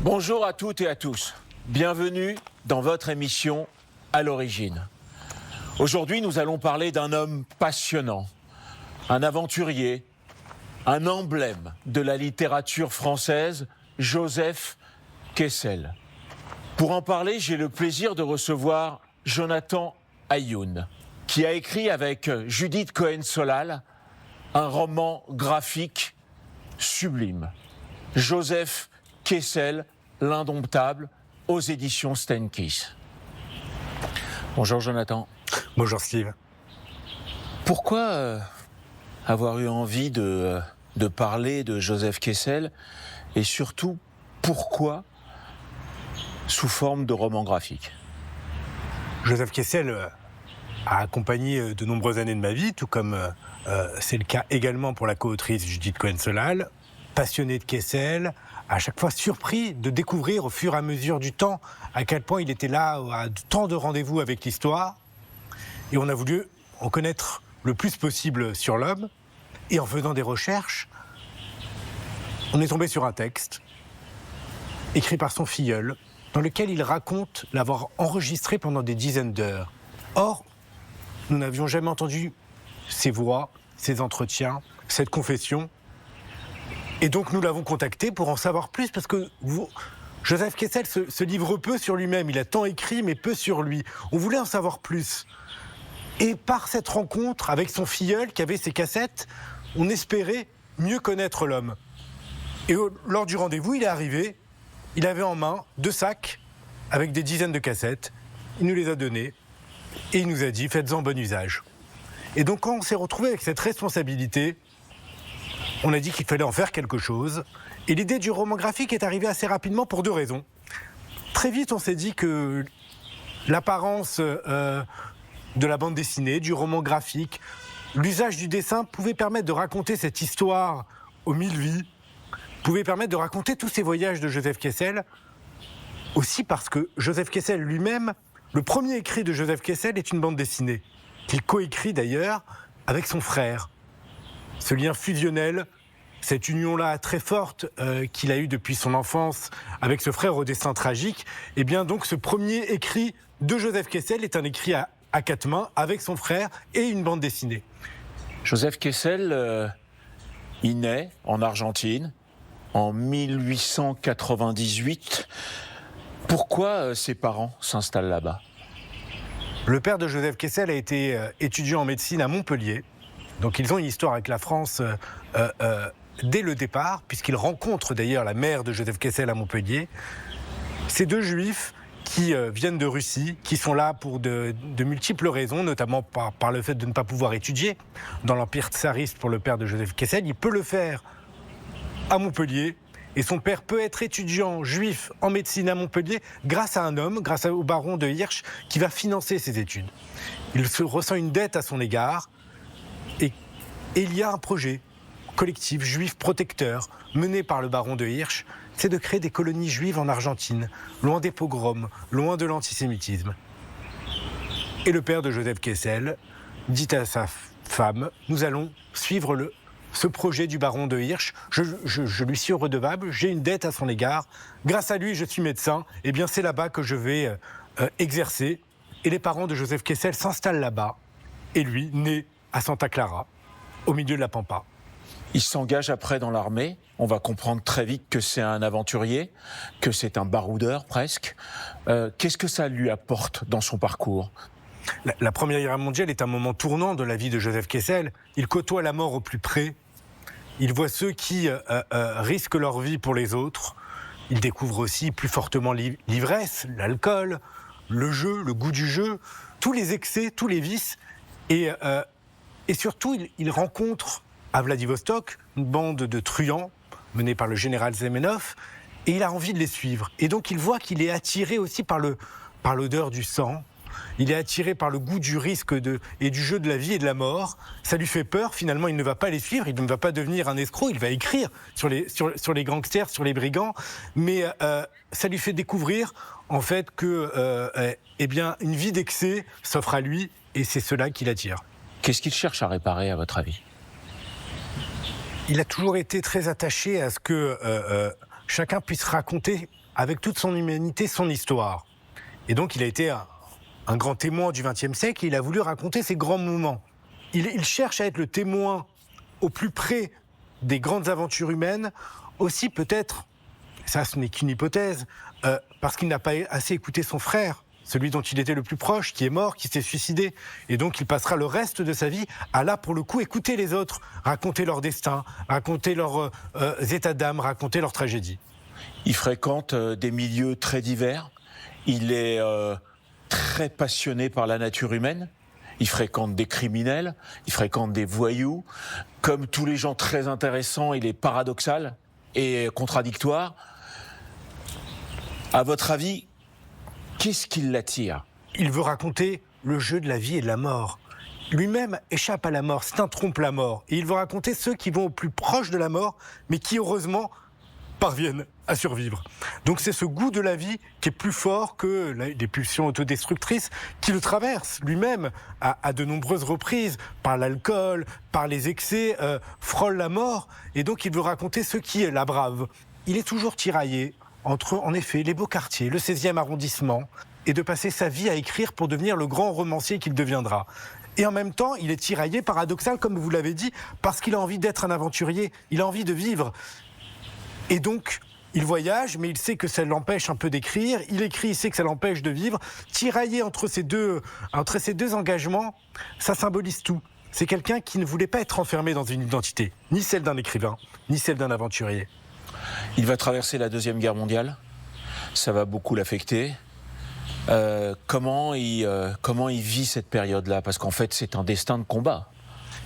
Bonjour à toutes et à tous. Bienvenue dans votre émission À l'origine. Aujourd'hui, nous allons parler d'un homme passionnant, un aventurier, un emblème de la littérature française, Joseph Kessel. Pour en parler, j'ai le plaisir de recevoir Jonathan Ayoun, qui a écrit avec Judith Cohen-Solal un roman graphique sublime. Joseph Kessel, l'indomptable, aux éditions Stenkiss. Bonjour Jonathan. Bonjour Steve. Pourquoi avoir eu envie de parler de Joseph Kessel et surtout pourquoi sous forme de roman graphique? Joseph Kessel a accompagné de nombreuses années de ma vie, tout comme c'est le cas également pour la co-autrice Judith Cohen-Solal. Passionné de Kessel, à chaque fois surpris de découvrir au fur et à mesure du temps à quel point il était là à tant de rendez-vous avec l'histoire. Et on a voulu en connaître le plus possible sur l'homme. Et en faisant des recherches, on est tombé sur un texte écrit par son filleul, dans lequel il raconte l'avoir enregistré pendant des dizaines d'heures. Or, nous n'avions jamais entendu ces voix, ces entretiens, cette confession. Et donc nous l'avons contacté pour en savoir plus, parce que Joseph Kessel se livre peu sur lui-même. Il a tant écrit, mais peu sur lui. On voulait en savoir plus. Et par cette rencontre avec son filleul qui avait ses cassettes, on espérait mieux connaître l'homme. Et lors du rendez-vous, il est arrivé, il avait en main 2 sacs avec des dizaines de cassettes. Il nous les a donnés et il nous a dit « faites-en bon usage ». Et donc quand on s'est retrouvé avec cette responsabilité, on a dit qu'il fallait en faire quelque chose. Et l'idée du roman graphique est arrivée assez rapidement pour 2 raisons. Très vite, on s'est dit que l'apparence de la bande dessinée, du roman graphique, l'usage du dessin pouvait permettre de raconter cette histoire aux 1000 vies, pouvait permettre de raconter tous ces voyages de Joseph Kessel, aussi parce que Joseph Kessel lui-même, le premier écrit de Joseph Kessel est une bande dessinée, qu'il coécrit d'ailleurs avec son frère. Ce lien fusionnel, cette union-là très forte qu'il a eue depuis son enfance avec ce frère au destin tragique, et bien donc ce premier écrit de Joseph Kessel est un écrit à 4 mains avec son frère et une bande dessinée. Joseph Kessel, il naît en Argentine en 1898. Pourquoi ses parents s'installent là-bas? Le père de Joseph Kessel a été étudiant en médecine à Montpellier. Donc ils ont une histoire avec la France dès le départ, puisqu'ils rencontrent d'ailleurs la mère de Joseph Kessel à Montpellier. Ces 2 juifs qui viennent de Russie, qui sont là pour de multiples raisons, notamment par le fait de ne pas pouvoir étudier dans l'Empire tsariste pour le père de Joseph Kessel. Il peut le faire à Montpellier, et son père peut être étudiant juif en médecine à Montpellier grâce à un homme, grâce au baron de Hirsch, qui va financer ses études. Il se ressent une dette à son égard, et il y a un projet collectif juif protecteur mené par le baron de Hirsch, c'est de créer des colonies juives en Argentine, loin des pogroms, loin de l'antisémitisme. Et le père de Joseph Kessel dit à sa femme, nous allons suivre ce projet du baron de Hirsch, je lui suis redevable, j'ai une dette à son égard, grâce à lui je suis médecin, et bien c'est là-bas que je vais exercer. Et les parents de Joseph Kessel s'installent là-bas, et lui naît à Santa Clara, au milieu de la Pampa. Il s'engage après dans l'armée. On va comprendre très vite que c'est un aventurier, que c'est un baroudeur presque. Qu'est-ce que ça lui apporte dans son parcours? La Première Guerre mondiale est un moment tournant de la vie de Joseph Kessel. Il côtoie la mort au plus près. Il voit ceux qui risquent leur vie pour les autres. Il découvre aussi plus fortement l'ivresse, l'alcool, le jeu, le goût du jeu, tous les excès, tous les vices. Et surtout, il rencontre à Vladivostok une bande de truands menée par le général Zamenhof, et il a envie de les suivre. Et donc il voit qu'il est attiré aussi par l'odeur du sang, il est attiré par le goût du risque et du jeu de la vie et de la mort. Ça lui fait peur, finalement il ne va pas les suivre, il ne va pas devenir un escroc, il va écrire sur les gangsters, sur les brigands, mais ça lui fait découvrir en fait que une vie d'excès s'offre à lui, et c'est cela qui l'attire. Qu'est-ce qu'il cherche à réparer, à votre avis? Il a toujours été très attaché à ce que chacun puisse raconter avec toute son humanité, son histoire. Et donc il a été un grand témoin du XXe siècle et il a voulu raconter ces grands moments. Il cherche à être le témoin au plus près des grandes aventures humaines, aussi peut-être, ça ce n'est qu'une hypothèse, parce qu'il n'a pas assez écouté son frère, celui dont il était le plus proche, qui est mort, qui s'est suicidé. Et donc il passera le reste de sa vie à là, pour le coup, écouter les autres, raconter leur destin, raconter leurs états d'âme, raconter leurs tragédies. Il fréquente des milieux très divers. Il est très passionné par la nature humaine. Il fréquente des criminels, il fréquente des voyous. Comme tous les gens très intéressants, il est paradoxal et contradictoire. À votre avis, qu'est-ce qui l'attire ? Il veut raconter le jeu de la vie et de la mort. Lui-même échappe à la mort, c'est un trompe-la-mort. Et il veut raconter ceux qui vont au plus proche de la mort, mais qui heureusement parviennent à survivre. Donc c'est ce goût de la vie qui est plus fort que les pulsions autodestructrices qui le traversent lui-même à de nombreuses reprises, par l'alcool, par les excès, frôle la mort. Et donc il veut raconter ceux qui la bravent. Il est toujours tiraillé entre, en effet, les beaux quartiers, le 16e arrondissement, et de passer sa vie à écrire pour devenir le grand romancier qu'il deviendra. Et en même temps, il est tiraillé, paradoxal, comme vous l'avez dit, parce qu'il a envie d'être un aventurier, il a envie de vivre. Et donc, il voyage, mais il sait que ça l'empêche un peu d'écrire. Il écrit, il sait que ça l'empêche de vivre. Tiraillé entre ces deux engagements, ça symbolise tout. C'est quelqu'un qui ne voulait pas être enfermé dans une identité, ni celle d'un écrivain, ni celle d'un aventurier. Il va traverser la Deuxième Guerre mondiale. Ça va beaucoup l'affecter. Comment il vit cette période-là ? Parce qu'en fait, c'est un destin de combat.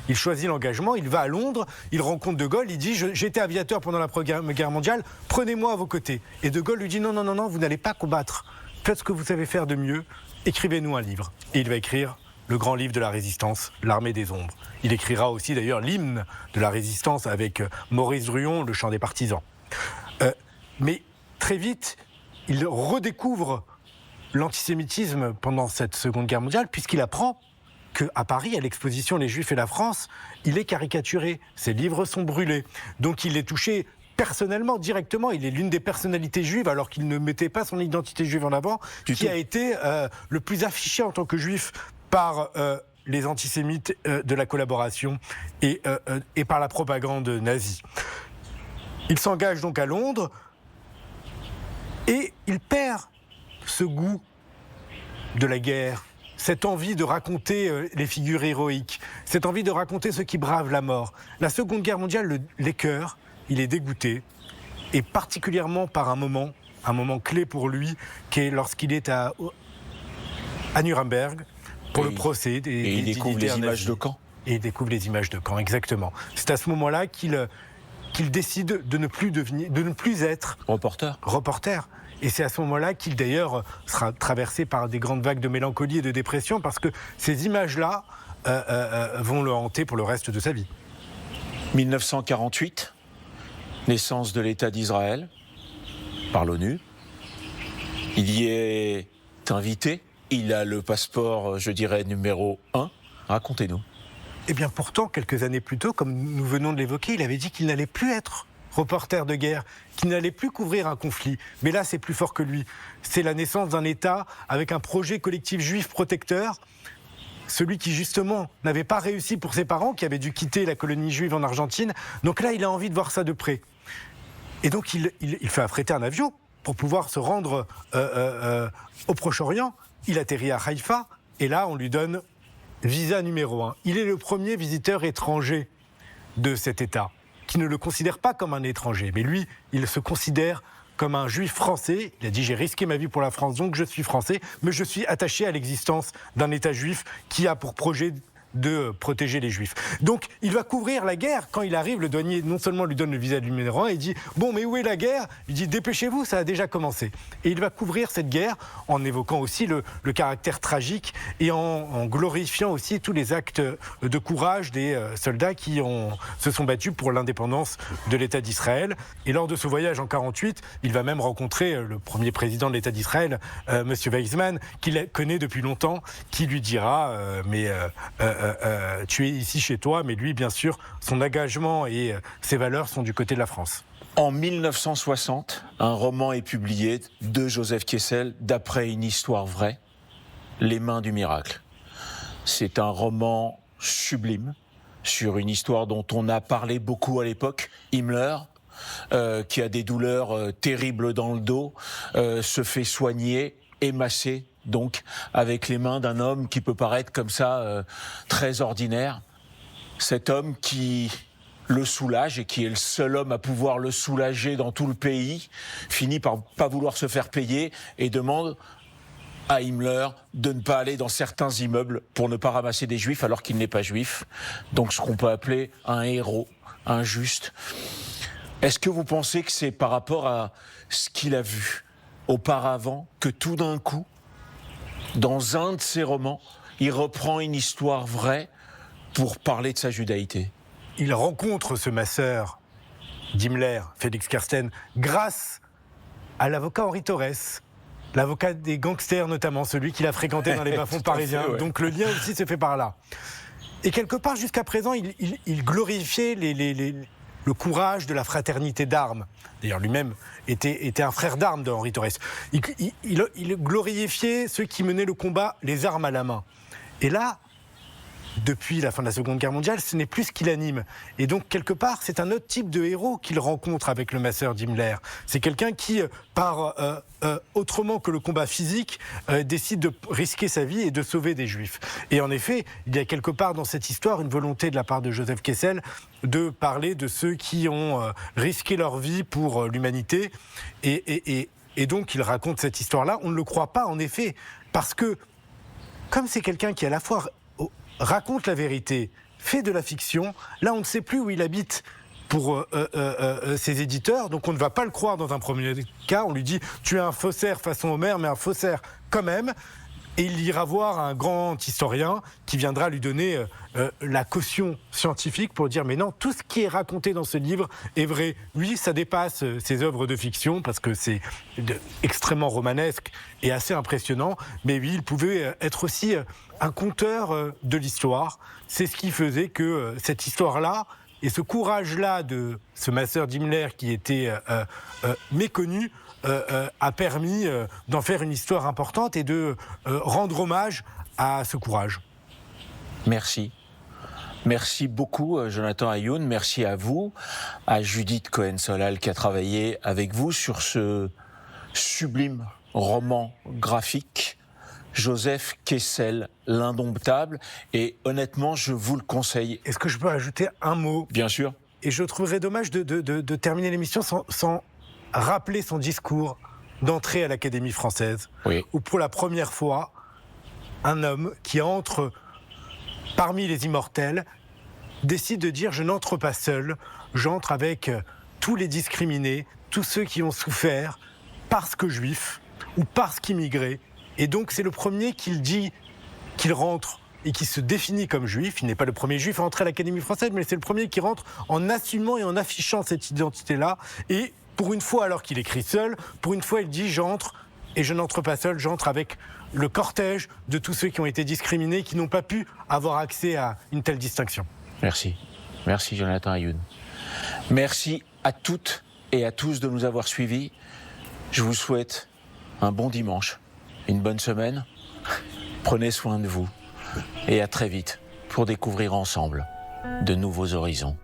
Il choisit l'engagement, il va à Londres, il rencontre De Gaulle, il dit « J'étais aviateur pendant la Première Guerre mondiale, prenez-moi à vos côtés ». Et De Gaulle lui dit « Non, vous n'allez pas combattre. Faites ce que vous savez faire de mieux, écrivez-nous un livre ». Et il va écrire le grand livre de la résistance, L'Armée des Ombres. Il écrira aussi d'ailleurs l'hymne de la résistance avec Maurice Druon, le chant des partisans. Mais très vite, il redécouvre l'antisémitisme pendant cette Seconde Guerre mondiale, puisqu'il apprend qu'à Paris, à l'exposition Les Juifs et la France, il est caricaturé, ses livres sont brûlés. Donc il est touché personnellement, directement. Il est l'une des personnalités juives, alors qu'il ne mettait pas son identité juive en avant, qui a été le plus affiché en tant que juif par les antisémites de la collaboration et par la propagande nazie. Il s'engage donc à Londres et il perd ce goût de la guerre, cette envie de raconter les figures héroïques, cette envie de raconter ceux qui bravent la mort. La Seconde Guerre mondiale l'écœure, il est dégoûté, et particulièrement par un moment clé pour lui, qui est lorsqu'il est à Nuremberg pour le procès des et il découvre les images de camp. Et il découvre les images de camp, exactement. C'est à ce moment-là qu'il décide de ne plus être reporter. Et c'est à ce moment-là qu'il, d'ailleurs, sera traversé par des grandes vagues de mélancolie et de dépression, parce que ces images-là vont le hanter pour le reste de sa vie. 1948, naissance de l'État d'Israël par l'ONU. Il y est invité. Il a le passeport, je dirais, numéro 1. Racontez-nous. Eh bien, pourtant, quelques années plus tôt, comme nous venons de l'évoquer, il avait dit qu'il n'allait plus être reporter de guerre, qui n'allait plus couvrir un conflit. Mais là, c'est plus fort que lui. C'est la naissance d'un État avec un projet collectif juif protecteur, celui qui, justement, n'avait pas réussi pour ses parents, qui avaient dû quitter la colonie juive en Argentine. Donc là, il a envie de voir ça de près. Et donc, il fait affréter un avion pour pouvoir se rendre au Proche-Orient. Il atterrit à Haïfa, et là, on lui donne visa numéro 1. Il est le premier visiteur étranger de cet État, qui ne le considère pas comme un étranger. Mais lui, il se considère comme un juif français. Il a dit « J'ai risqué ma vie pour la France, donc je suis français, mais je suis attaché à l'existence d'un État juif qui a pour projet de protéger les juifs ». Donc, il va couvrir la guerre. Quand il arrive, le douanier non seulement lui donne le visa numéro 1, il dit « Bon, mais où est la guerre ?» Il dit « Dépêchez-vous, ça a déjà commencé ». Et il va couvrir cette guerre en évoquant aussi le caractère tragique et en glorifiant aussi tous les actes de courage des soldats qui se sont battus pour l'indépendance de l'État d'Israël. Et lors de ce voyage en 1948, il va même rencontrer le premier président de l'État d'Israël, M. Weizmann, qu'il connaît depuis longtemps, qui lui dira tu es ici chez toi, mais lui, bien sûr, son engagement et ses valeurs sont du côté de la France. En 1960, un roman est publié de Joseph Kessel d'après une histoire vraie, Les Mains du Miracle. C'est un roman sublime sur une histoire dont on a parlé beaucoup à l'époque, Himmler, qui a des douleurs terribles dans le dos, se fait soigner, émasser, donc avec les mains d'un homme qui peut paraître comme ça très ordinaire. Cet homme qui le soulage et qui est le seul homme à pouvoir le soulager dans tout le pays, finit par pas vouloir se faire payer et demande à Himmler de ne pas aller dans certains immeubles pour ne pas ramasser des juifs alors qu'il n'est pas juif. Donc ce qu'on peut appeler un héros, un juste. Est-ce que vous pensez que c'est par rapport à ce qu'il a vu auparavant que tout d'un coup, dans un de ses romans, il reprend une histoire vraie pour parler de sa judaïté? Il rencontre ce masseur d'Himmler, Félix Kersten, grâce à l'avocat Henri Torres, l'avocat des gangsters notamment, celui qu'il a fréquenté dans les bas-fonds parisiens. Fait, ouais. Donc le lien aussi se fait par là. Et quelque part, jusqu'à présent, il glorifiait le courage de la fraternité d'armes. D'ailleurs, lui-même était un frère d'armes de Henri Torres. Il glorifiait ceux qui menaient le combat les armes à la main. Et là, depuis la fin de la Seconde Guerre mondiale, ce n'est plus ce qui l'anime. Et donc, quelque part, c'est un autre type de héros qu'il rencontre avec le masseur d'Himmler. C'est quelqu'un qui, autrement que le combat physique, décide de risquer sa vie et de sauver des Juifs. Et en effet, il y a quelque part dans cette histoire une volonté de la part de Joseph Kessel de parler de ceux qui ont risqué leur vie pour l'humanité. Et donc, il raconte cette histoire-là. On ne le croit pas, en effet, parce que, comme c'est quelqu'un qui, à la fois, raconte la vérité, fait de la fiction, là on ne sait plus où il habite pour ses éditeurs, donc on ne va pas le croire dans un premier cas, on lui dit tu es un faussaire façon Homère, mais un faussaire quand même, et il ira voir un grand historien qui viendra lui donner la caution scientifique pour dire mais non, tout ce qui est raconté dans ce livre est vrai. Oui, ça dépasse ses œuvres de fiction parce que c'est extrêmement romanesque et assez impressionnant, mais oui, il pouvait être aussi un conteur de l'histoire. C'est ce qui faisait que cette histoire-là et ce courage-là de ce masseur d'Himmler qui était méconnu a permis d'en faire une histoire importante et de rendre hommage à ce courage. Merci. Merci beaucoup, Jonathan Ayoun. Merci à vous, à Judith Cohen-Solal qui a travaillé avec vous sur ce sublime roman graphique, Joseph Kessel, L'Indomptable. Et honnêtement, je vous le conseille. Est-ce que je peux ajouter un mot ? Bien sûr. Et je trouverais dommage de terminer l'émission sans rappeler son discours d'entrée à l'Académie française, Oui. où pour la première fois, un homme qui entre parmi les immortels décide de dire « Je n'entre pas seul, j'entre avec tous les discriminés, tous ceux qui ont souffert parce que juifs ou parce qu'immigrés. » Et donc c'est le premier qu'il dit qu'il rentre et qui se définit comme juif. Il n'est pas le premier juif à entrer à l'Académie française, mais c'est le premier qui rentre en assumant et en affichant cette identité-là. Et pour une fois, alors qu'il écrit seul, pour une fois, il dit « J'entre, et je n'entre pas seul, j'entre avec le cortège de tous ceux qui ont été discriminés, qui n'ont pas pu avoir accès à une telle distinction. » Merci. Merci, Jonathan Ayoun. Merci à toutes et à tous de nous avoir suivis. Je vous souhaite un bon dimanche, une bonne semaine. Prenez soin de vous et à très vite pour découvrir ensemble de nouveaux horizons.